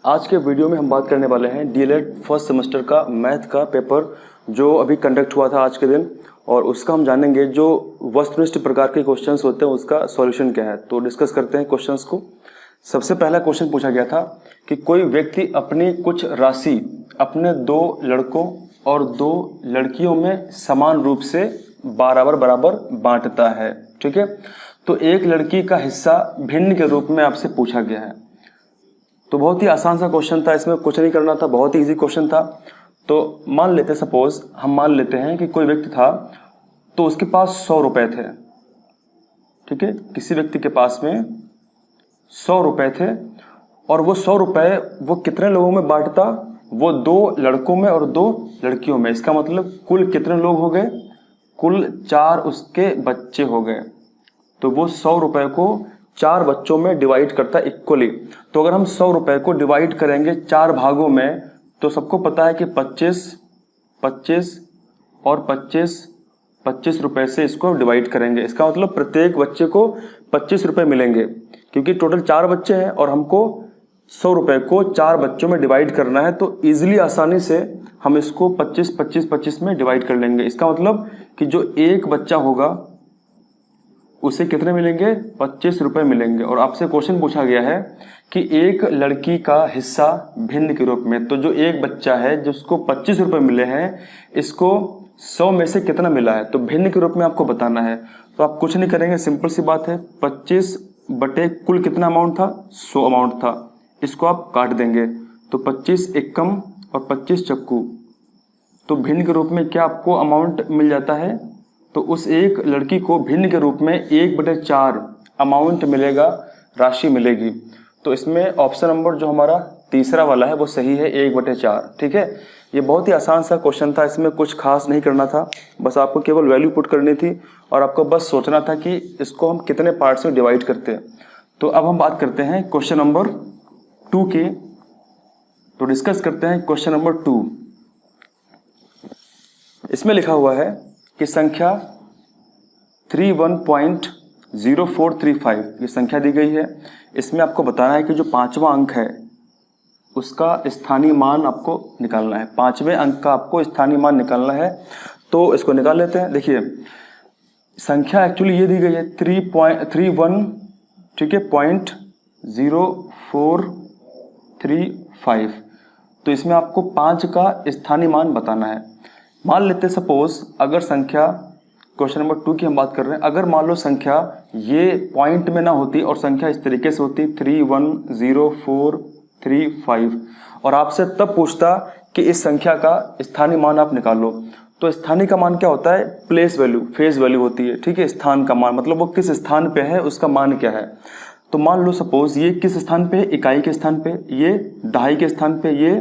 आज के वीडियो में हम बात करने वाले हैं डीएलएड फर्स्ट सेमेस्टर का मैथ का पेपर जो अभी कंडक्ट हुआ था आज के दिन, और उसका हम जानेंगे जो वस्तुनिष्ठ प्रकार के क्वेश्चंस होते हैं उसका सॉल्यूशन क्या है। तो डिस्कस करते हैं क्वेश्चंस को। सबसे पहला क्वेश्चन पूछा गया था कि कोई व्यक्ति अपनी कुछ राशि अपने 2 लड़कों और 2 लड़कियों में समान रूप से बराबर बांटता है। ठीक है, तो एक लड़की का हिस्सा भिन्न के रूप में आपसे पूछा गया है। तो बहुत ही आसान सा क्वेश्चन था, इसमें कुछ नहीं करना था, बहुत ही इजी क्वेश्चन था। तो मान लेते, सपोज हम मान लेते हैं कि कोई व्यक्ति था तो उसके पास 100 रुपए थे। ठीक है, किसी व्यक्ति के पास में 100 रुपए थे और वो 100 रुपए वो कितने लोगों में बांटता? वो 2 लड़कों में और 2 लड़कियों में। इसका मतलब कुल कितने लोग हो गए? कुल 4 उसके बच्चे हो गए। तो वो 100 रुपए को 4 बच्चों में डिवाइड करता है इक्वली। तो अगर हम 100 रुपए को डिवाइड करेंगे 4 भागों में तो सबको पता है कि 25, 25 और 25, 25 रुपए से इसको डिवाइड करेंगे। इसका मतलब प्रत्येक बच्चे को 25 रुपए मिलेंगे, क्योंकि टोटल 4 बच्चे हैं और हमको 100 रुपए को 4 बच्चों में डिवाइड करना है। तो इजीली आसानी से हम इसको 25, 25, 25 में डिवाइड कर लेंगे। इसका मतलब कि जो एक बच्चा होगा उसे कितने मिलेंगे? 25 रुपए मिलेंगे। और आपसे क्वेश्चन पूछा गया है कि एक लड़की का हिस्सा भिन्न के रूप में। तो जो एक बच्चा है जिसको 25 रुपए मिले हैं, इसको 100 में से कितना मिला है? तो भिन्न के रूप में आपको बताना है। तो आप कुछ नहीं करेंगे, सिंपल सी बात है, 25 बटे कुल कितना अमाउंट था? 100 अमाउंट था। इसको आप काट देंगे तो 25 एकम और 25 चक्कू। तो भिन्न के रूप में क्या आपको अमाउंट मिल जाता है? तो उस एक लड़की को भिन्न के रूप में 1/4 अमाउंट मिलेगा, राशि मिलेगी। तो इसमें ऑप्शन नंबर जो हमारा तीसरा वाला है वो सही है, 1/4। ठीक है, ये बहुत ही आसान सा क्वेश्चन था, इसमें कुछ खास नहीं करना था, बस आपको केवल वैल्यू पुट करनी थी और आपको बस सोचना था कि इसको हम कितने पार्ट्स में डिवाइड करते हैं। तो अब हम बात करते हैं क्वेश्चन नंबर 2 की। तो डिस्कस करते हैं क्वेश्चन नंबर 2। इसमें लिखा हुआ है कि संख्या 31.0435 ये संख्या दी गई है। इसमें आपको बताना है कि जो 5वां अंक है उसका स्थानीय मान आपको निकालना है। 5वें अंक का आपको स्थानीय मान निकालना है। तो इसको निकाल लेते हैं। देखिए, संख्या एक्चुअली ये दी गई है 3.31, ठीक है, 0.0435। तो इसमें आपको 5 का स्थानीय मान बताना है। मान लेते सपोज अगर संख्या, क्वेश्चन नंबर 2 की हम बात कर रहे हैं, अगर मान लो संख्या ये पॉइंट में ना होती और संख्या इस तरीके से होती 310435 और आपसे तब पूछता कि इस संख्या का स्थानीय मान आप निकालो। तो स्थानीय का मान क्या होता है? प्लेस वैल्यू, फेज वैल्यू होती है। ठीक है, स्थान का मान मतलब वो किस स्थान पे है, उसका मान क्या है। तो मान लो सपोज ये किस स्थान पे है? इकाई के स्थान पे, ये दहाई के स्थान पे, ये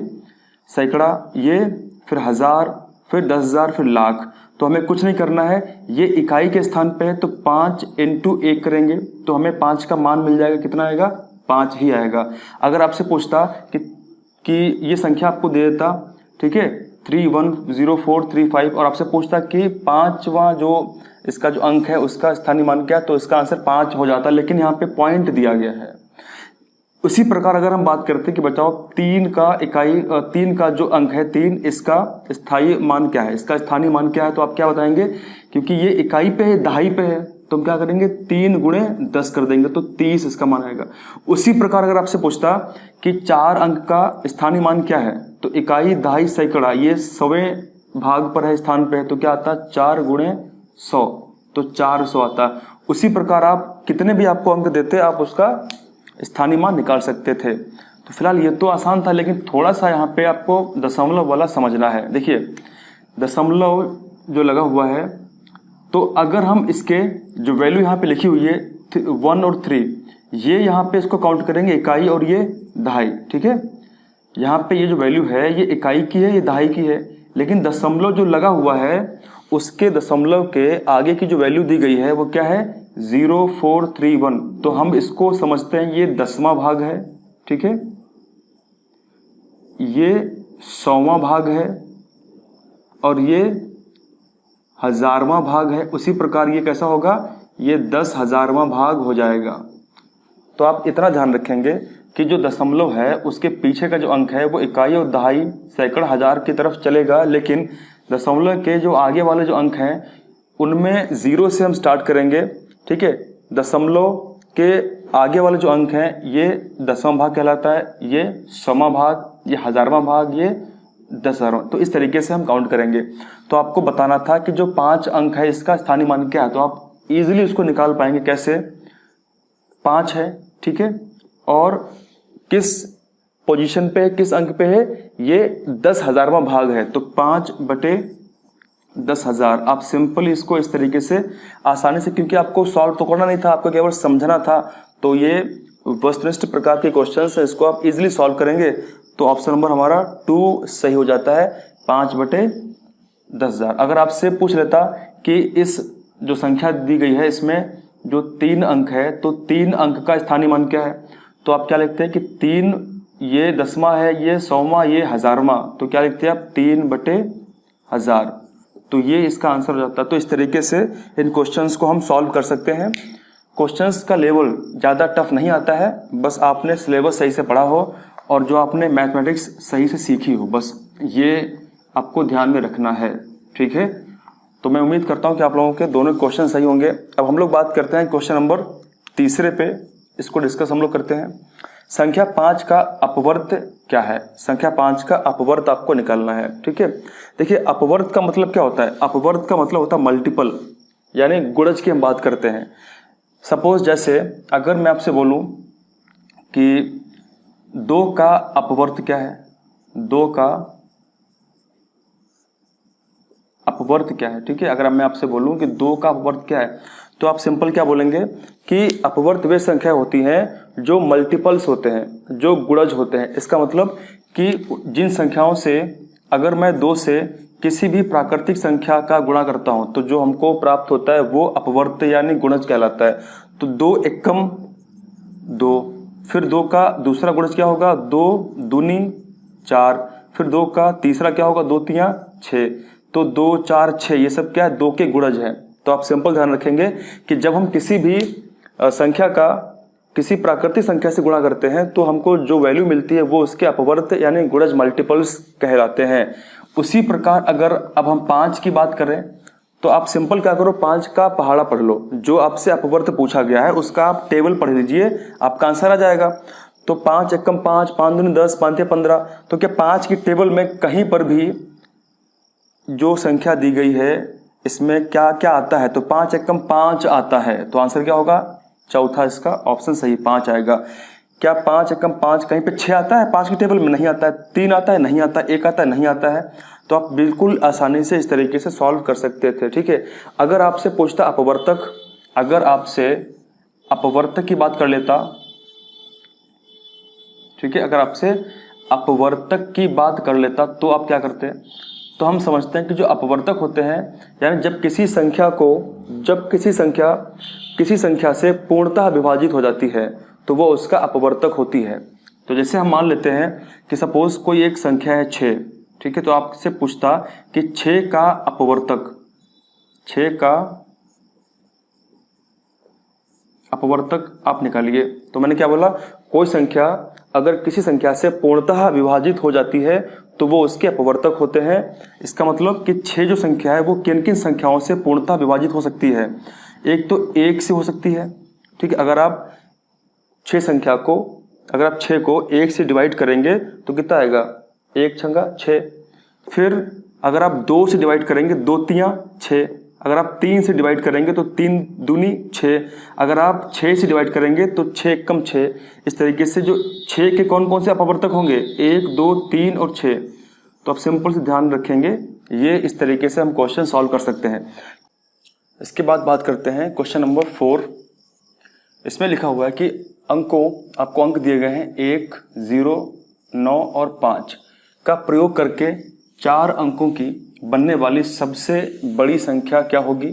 सैकड़ा, ये फिर हजार, फिर 10,000, फिर लाख। तो हमें कुछ नहीं करना है, ये इकाई के स्थान पे है तो 5 × 1 करेंगे तो हमें 5 का मान मिल जाएगा। कितना आएगा? 5 ही आएगा। अगर आपसे पूछता कि ये संख्या आपको दे देता, ठीक है, 310435 और आपसे पूछता कि 5वां जो इसका जो अंक है उसका स्थानीय मान क्या, तो इसका आंसर 5 हो जाता, लेकिन यहाँ पे पॉइंट दिया गया है। उसी प्रकार अगर हम बात करते हैं कि बताओ 3 का जो अंक है 3, इसका स्थायी मान क्या है, इसका स्थानीय मान क्या है, तो आप क्या बताएंगे? क्योंकि ये इकाई पे है, दहाई पे है, तो हम क्या करेंगे? 3 × 10 कर देंगे तो 30 इसका मान आएगा। उसी प्रकार अगर आपसे पूछता कि 4 अंक का स्थानीय मान क्या है, तो इकाई, दहाई, सैकड़ा, ये 100वें भाग पर है, स्थान पे है, तो क्या आता? 4 × 100, तो 400 आता। उसी प्रकार आप कितने भी आपको अंक देते आप उसका स्थानीय मान निकाल सकते थे। तो फिलहाल ये तो आसान था, लेकिन थोड़ा सा यहाँ पे आपको दशमलव वाला समझना है। देखिए, दशमलव जो लगा हुआ है, तो अगर हम इसके जो वैल्यू यहाँ पे लिखी हुई है 1 और 3, ये यहाँ पे इसको काउंट करेंगे, इकाई और ये दहाई। ठीक है, यहाँ पे ये जो वैल्यू है ये इकाई की है, ये दहाई की है, लेकिन दशमलव जो लगा हुआ है उसके दशमलव के आगे की जो वैल्यू दी गई है वो क्या है? 0431। तो हम इसको समझते हैं ये 10वां भाग है। ठीक है, ये 100वां भाग है और ये 1000वां भाग है। उसी प्रकार ये कैसा होगा? ये 10,000वां भाग हो जाएगा। तो आप इतना ध्यान रखेंगे कि जो दशमलव है उसके पीछे का जो अंक है वो इकाई और दहाई सैकड़ हजार की तरफ चलेगा, लेकिन दशमलव के जो आगे वाले जो अंक हैं उनमें 0 से हम स्टार्ट करेंगे। ठीक है, दशमलव के आगे वाले जो अंक हैं ये 10वां भाग कहलाता है, ये 100वां भाग, ये 1000वां भाग, ये 10,000वां। तो इस तरीके से हम काउंट करेंगे। तो आपको बताना था कि जो 5 अंक है इसका स्थानीय मान क्या है, तो आप इजीली उसको निकाल पाएंगे। कैसे? 5 है, ठीक है, और किस पोजीशन पे, किस अंक पे है, ये 10,000वां भाग है, तो 5/10,000। आप सिंपली इसको इस तरीके से आसानी से, क्योंकि आपको सॉल्व तो करना नहीं था, आपको केवल समझना था, तो ये वस्तुनिष्ठ प्रकार के क्वेश्चंस है, इसको आप इजीली सॉल्व करेंगे। तो ऑप्शन नंबर हमारा 2 सही हो जाता है, 5/10,000। अगर आपसे पूछ लेता कि इस जो संख्या दी गई है इसमें जो 3 अंक है, तो 3 अंक का स्थानीय मान क्या है, तो आप क्या लिखते हैं कि 3, ये 10वां है, ये 100वां, ये 1000वां, तो क्या लिखते हैं आप 3/1000। तो ये इसका आंसर हो जाता है। तो इस तरीके से इन क्वेश्चंस को हम सॉल्व कर सकते हैं। क्वेश्चंस का लेवल ज़्यादा टफ नहीं आता है, बस आपने सिलेबस सही से पढ़ा हो और जो आपने मैथमेटिक्स सही से सीखी हो, बस ये आपको ध्यान में रखना है। ठीक है, तो मैं उम्मीद करता हूँ कि आप लोगों के दोनों क्वेश्चन सही होंगे। अब हम लोग बात करते हैं क्वेश्चन नंबर 3 पे, इसको डिस्कस हम लोग करते हैं। संख्या 5 का अपवर्त क्या है? संख्या 5 का अपवर्त आपको निकालना है। ठीक है, देखिए अपवर्त का मतलब क्या होता है? अपवर्त का मतलब होता है मल्टीपल, यानी गुणज की हम बात करते हैं। सपोज जैसे अगर मैं आपसे बोलूं कि 2 का अपवर्त क्या है, 2 का अपवर्त क्या है? ठीक है, अगर मैं आपसे बोलूं कि 2 का अपवर्त क्या है, तो आप सिंपल क्या बोलेंगे कि अपवर्त वे संख्या होती हैं जो मल्टीपल्स होते हैं, जो गुणज होते हैं। इसका मतलब कि जिन संख्याओं से अगर मैं 2 से किसी भी प्राकृतिक संख्या का गुणा करता हूं तो जो हमको प्राप्त होता है वो अपवर्त यानी गुणज कहलाता है। तो 2 एकम 2, फिर 2 का दूसरा गुणज क्या होगा, 2 दूनी 4, फिर 2 का तीसरा क्या होगा, 2 तियां 6। तो 2 4 6 ये सब क्या है, 2 के गुणज है। तो आप सिंपल ध्यान रखेंगे कि जब हम किसी भी संख्या का किसी प्राकृतिक संख्या से गुणा करते हैं तो हमको जो वैल्यू मिलती है वो उसके अपवर्त यानी गुणज मल्टीपल्स कहलाते हैं। उसी प्रकार अगर अब हम 5 की बात करें तो आप सिंपल क्या करो, 5 का पहाड़ा पढ़ लो, जो आपसे अपवर्त पूछा गया है उसका आप टेबल पढ़ लीजिए, आपका आंसर आ जाएगा। तो 5 एकम 5, 5 दूनी 10, 5 तिया 15। तो क्या 5 की टेबल में कहीं पर भी जो संख्या दी गई है इसमें क्या क्या आता है, तो 5 एकम 5 आता है। तो आंसर क्या होगा, चौथा इसका ऑप्शन सही 5 आएगा। क्या 5 एकम 5 कहीं पे 6 आता है? 5 की टेबल में नहीं आता है। 3 आता है? नहीं आता। 1 आता है? नहीं आता है। तो आप बिल्कुल आसानी से इस तरीके से सॉल्व कर सकते थे। ठीक है, अगर आपसे पूछता अपवर्तक, अगर आपसे अपवर्तक की बात कर लेता, ठीक है, अगर आपसे अपवर्तक की बात कर लेता तो आप क्या करते? तो हम समझते हैं कि जो अपवर्तक होते हैं यानी जब किसी संख्या से पूर्णतः विभाजित हो जाती है तो वो उसका अपवर्तक होती है। तो जैसे हम मान लेते हैं कि सपोज कोई एक संख्या है 6, ठीक है, तो आपसे पूछता कि 6 का अपवर्तक, 6 का अपवर्तक आप निकालिए। तो मैंने क्या बोला, कोई संख्या अगर किसी संख्या से पूर्णतः विभाजित हो जाती है तो वो उसके अपवर्तक होते हैं। इसका मतलब कि 6 जो संख्या है वो किन किन संख्याओं से पूर्णतः विभाजित हो सकती है? एक तो 1 से हो सकती है। ठीक है, अगर आप 6 संख्या को, अगर आप 6 को 1 से डिवाइड करेंगे तो कितना आएगा, 1 छंगा 6। फिर अगर आप 2 से डिवाइड करेंगे, 2 तियां 6। अगर आप 3 से डिवाइड करेंगे तो 3 दूनी 6। अगर आप 6 से डिवाइड करेंगे तो 6 एकम 6। इस तरीके से जो 6 के कौन कौन से अपवर्तक होंगे, 1 2 3 और 6। तो आप सिंपल से ध्यान रखेंगे, ये इस तरीके से हम क्वेश्चन सॉल्व कर सकते हैं। इसके बाद बात करते हैं क्वेश्चन नंबर 4। इसमें लिखा हुआ है कि आपको अंक दिए गए हैं 1, 0, 9 और 5 का प्रयोग करके 4 अंकों की बनने वाली सबसे बड़ी संख्या क्या होगी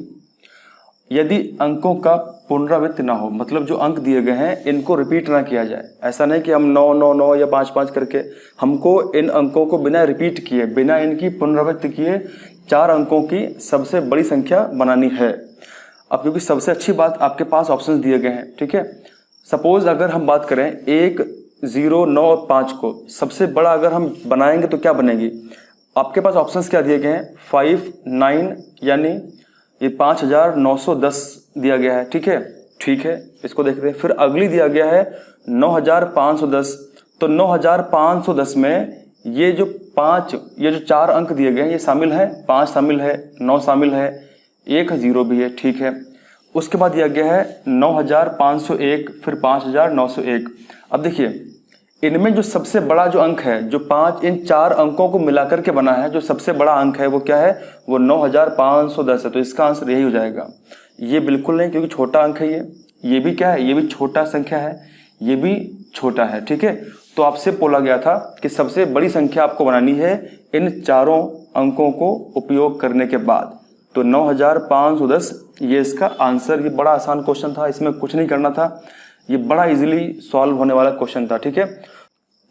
यदि अंकों का पुनरावृत्ति ना हो। मतलब जो अंक दिए गए हैं इनको रिपीट ना किया जाए। ऐसा नहीं कि हम 9 9 9 या 5 5 करके, हमको इन अंकों को बिना रिपीट किए, बिना इनकी पुनरावृत्ति किए 4 अंकों की सबसे बड़ी संख्या बनानी है। अब क्योंकि सबसे अच्छी बात आपके पास ऑप्शंस दिए गए हैं, ठीक है। सपोज अगर हम बात करें 1 0, 9 और 5 को सबसे बड़ा अगर हम बनाएंगे तो क्या बनेगी? आपके पास ऑप्शंस क्या दिए गए हैं? 5, 9, यानी ये 5910 दिया गया है। ठीक है, इसको देखते हैं। फिर अगली दिया गया है 9510। तो 9510 में ये जो 4 अंक दिए गए हैं ये शामिल है, 5 शामिल है, 9 शामिल है, 1 0 भी है। ठीक है, उसके बाद दिया गया है 9501, फिर 5901। अब देखिए इनमें जो सबसे बड़ा जो अंक है, जो 5 इन 4 अंकों को मिलाकर के बना है, जो सबसे बड़ा अंक है वो क्या है? वो 9510 है। तो इसका आंसर यही हो जाएगा। ये बिल्कुल नहीं, क्योंकि छोटा अंक है ये भी क्या है? ये भी छोटा संख्या है, ये भी छोटा है। ठीक है, तो आपसे बोला गया था कि सबसे बड़ी संख्या आपको बनानी है इन चारों अंकों को उपयोग करने के बाद। तो 9510 ये इसका आंसर। ये बड़ा आसान क्वेश्चन था, इसमें कुछ नहीं करना था, ये बड़ा इजीली सॉल्व होने वाला क्वेश्चन था। ठीक है,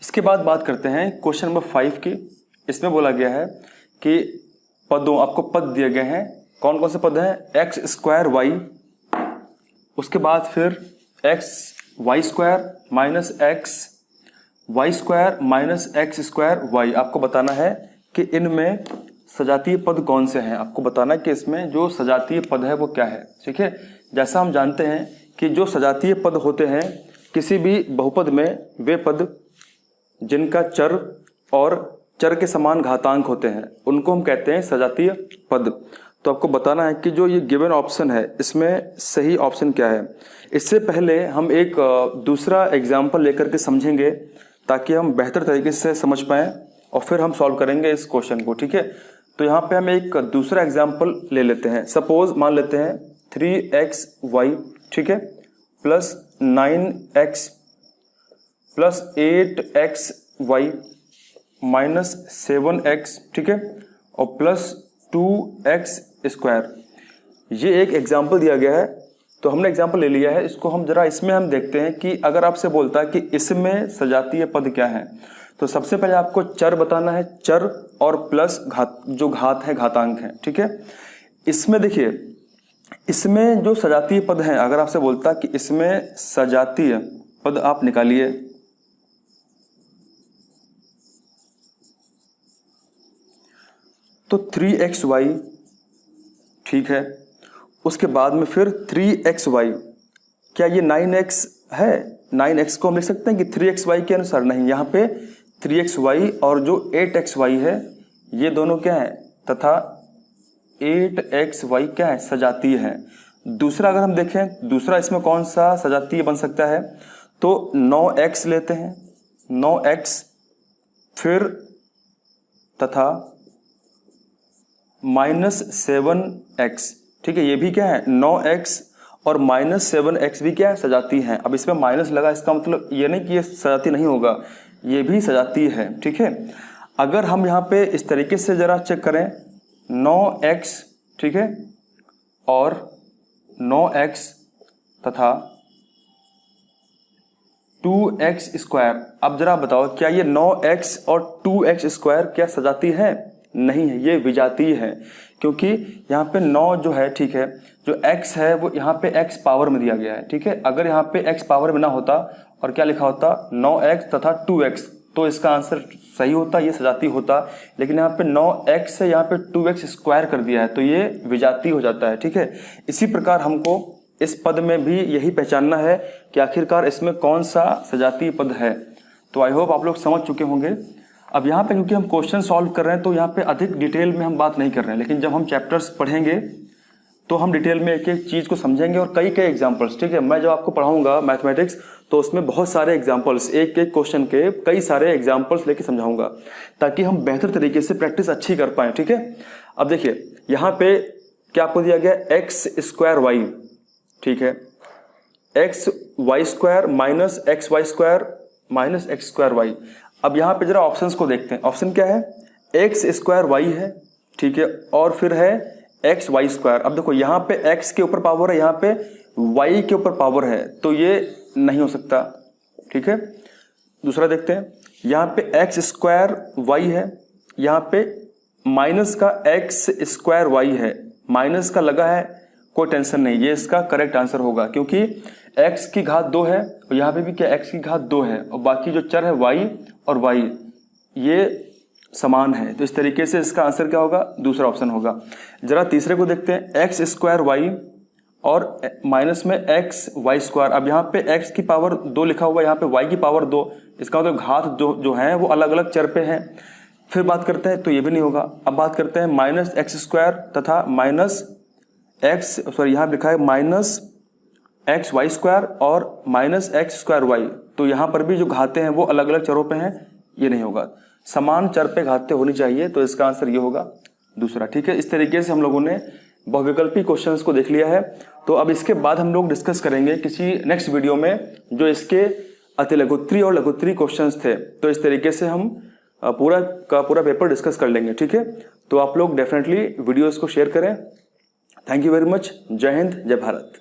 इसके बाद बात करते हैं क्वेश्चन नंबर 5 की। इसमें बोला गया है कि पदों, आपको पद दिए गए हैं। कौन कौन से पद हैं? x² y, उसके बाद फिर xy² minus xy² minus x² y। आपको बताना है कि इनमें सजातीय पद कौन से हैं। आपको बताना है कि इसमें जो सजातीय पद है वो क्या है। ठीक है, जैसा हम जानते हैं कि जो सजातीय पद होते हैं किसी भी बहुपद में, वे पद जिनका चर और चर के समान घातांक होते हैं उनको हम कहते हैं सजातीय पद। तो आपको बताना है कि जो ये गिवन ऑप्शन है इसमें सही ऑप्शन क्या है। इससे पहले हम एक दूसरा एग्जाम्पल लेकर के समझेंगे ताकि हम बेहतर तरीके से समझ पाएँ और फिर हम सॉल्व करेंगे इस क्वेश्चन को। ठीक है, तो यहाँ पे हम एक दूसरा एग्जाम्पल ले लेते हैं। सपोज मान लेते हैं 3xy, ठीक है, plus 9x plus 8xy minus 7x, ठीक है, और प्लस 2x²। ये एक एग्जाम्पल दिया गया है, तो हमने एग्जाम्पल ले लिया है। इसको हम जरा इसमें हम देखते हैं कि अगर आपसे बोलता है कि इसमें सजातीय पद क्या है, तो सबसे पहले आपको चर बताना है, चर और प्लस घात, जो घात है, घातांक है। ठीक है, इसमें देखिए, इसमें जो सजातीय पद हैं, अगर आपसे बोलता कि इसमें सजातीय पद आप निकालिए, तो 3xy, ठीक है, उसके बाद में फिर 3xy, क्या ये 9x है? 9x को हम लिख सकते हैं कि 3xy के अनुसार? नहीं, यहाँ पे 3xy और जो 8xy है ये दोनों क्या है, तथा 8xy क्या है? सजातीय है। दूसरा अगर हम देखें, दूसरा इसमें कौन सा सजातीय बन सकता है, तो 9x लेते हैं, 9x फिर तथा -7x, ठीक है, ये भी क्या है? 9x और -7x भी क्या है? सजातीय है। अब इसमें माइनस लगा, इसका मतलब ये नहीं कि ये सजातीय नहीं होगा, ये भी सजातीय है। ठीक है, अगर हम यहाँ पे इस तरीके से जरा चेक करें, 9x, ठीक है, और 9x तथा 2x²। अब जरा बताओ, क्या ये 9x और 2x² क्या सजातीय है? नहीं है, ये विजातीय है, क्योंकि यहाँ पे 9 जो है, ठीक है, जो x है वो यहाँ पे x पावर में दिया गया है। ठीक है, अगर यहाँ पे x पावर में ना होता और क्या लिखा होता, 9x तथा 2x, तो इसका आंसर सही होता, ये सजातीय होता। लेकिन यहाँ पे 9x है, यहाँ पे 2x² कर दिया है, तो ये विजातीय हो जाता है। ठीक है, इसी प्रकार हमको इस पद में भी यही पहचानना है कि आखिरकार इसमें कौन सा सजातीय पद है। तो आई होप आप लोग समझ चुके होंगे। अब यहाँ पे क्योंकि हम क्वेश्चन सॉल्व कर रहे हैं तो यहाँ पे अधिक डिटेल में हम बात नहीं कर रहे हैं, लेकिन जब हम चैप्टर्स पढ़ेंगे तो हम डिटेल में एक एक चीज़ को समझेंगे और कई कई एग्जाम्पल्स। ठीक है, मैं जब आपको पढ़ाऊंगा मैथमेटिक्स तो उसमें बहुत सारे एग्जाम्पल्स, एक एक क्वेश्चन के कई सारे एग्जाम्पल्स लेके समझाऊंगा ताकि हम बेहतर तरीके से प्रैक्टिस अच्छी कर पाएँ। ठीक है, अब देखिए यहाँ पे क्या आपको दिया गया, x² y, ठीक है, xy² minus xy² minus x² y। अब यहाँ पे जरा ऑप्शंस को देखते हैं। ऑप्शन क्या है, x² y है, ठीक है, और फिर है xy²। अब देखो यहाँ पे x के ऊपर पावर है, यहाँ पे y के ऊपर पावर है, तो ये नहीं हो सकता। ठीक है, दूसरा देखते हैं, यहाँ पे x² y है, यहाँ पे माइनस का x² y है, माइनस का लगा है, कोई टेंशन नहीं, ये इसका करेक्ट आंसर होगा, क्योंकि x की घात 2 है और यहाँ पे भी क्या x की घात 2 है और बाकी जो चर है y और y ये समान है। तो इस तरीके से इसका आंसर क्या होगा, दूसरा ऑप्शन होगा। जरा तीसरे को देखते हैं, एक्स स्क्वायर वाई और माइनस में एक्स वाई स्क्वायर। अब यहाँ पे x की पावर 2 लिखा हुआ है, यहाँ पे y की पावर 2, इसका मतलब घात जो है वो अलग अलग चर पे है। फिर बात करते हैं तो ये भी नहीं होगा। अब बात करते हैं माइनस एक्स स्क्वायर तथा माइनस एक्स, सॉरी यहाँ लिखा है माइनस एक्स वाई स्क्वायर और माइनस एक्स स्क्वायर वाई। तो यहाँ पर भी जो घातें हैं वो अलग अलग चरों पे हैं, ये नहीं होगा। समान चर पे घातें होनी चाहिए, तो इसका आंसर ये होगा दूसरा। ठीक है, इस तरीके से हम लोगों ने बहुविकल्पी क्वेश्चंस को देख लिया है। तो अब इसके बाद हम लोग डिस्कस करेंगे किसी नेक्स्ट वीडियो में जो इसके अतिलघुत्तरी और लघुत्तरी क्वेश्चंस थे। तो इस तरीके से हम पूरा का पूरा पेपर डिस्कस कर लेंगे। ठीक है, तो आप लोग डेफिनेटली वीडियोस को शेयर करें। Thank you very much. जय हिंद, जय भारत।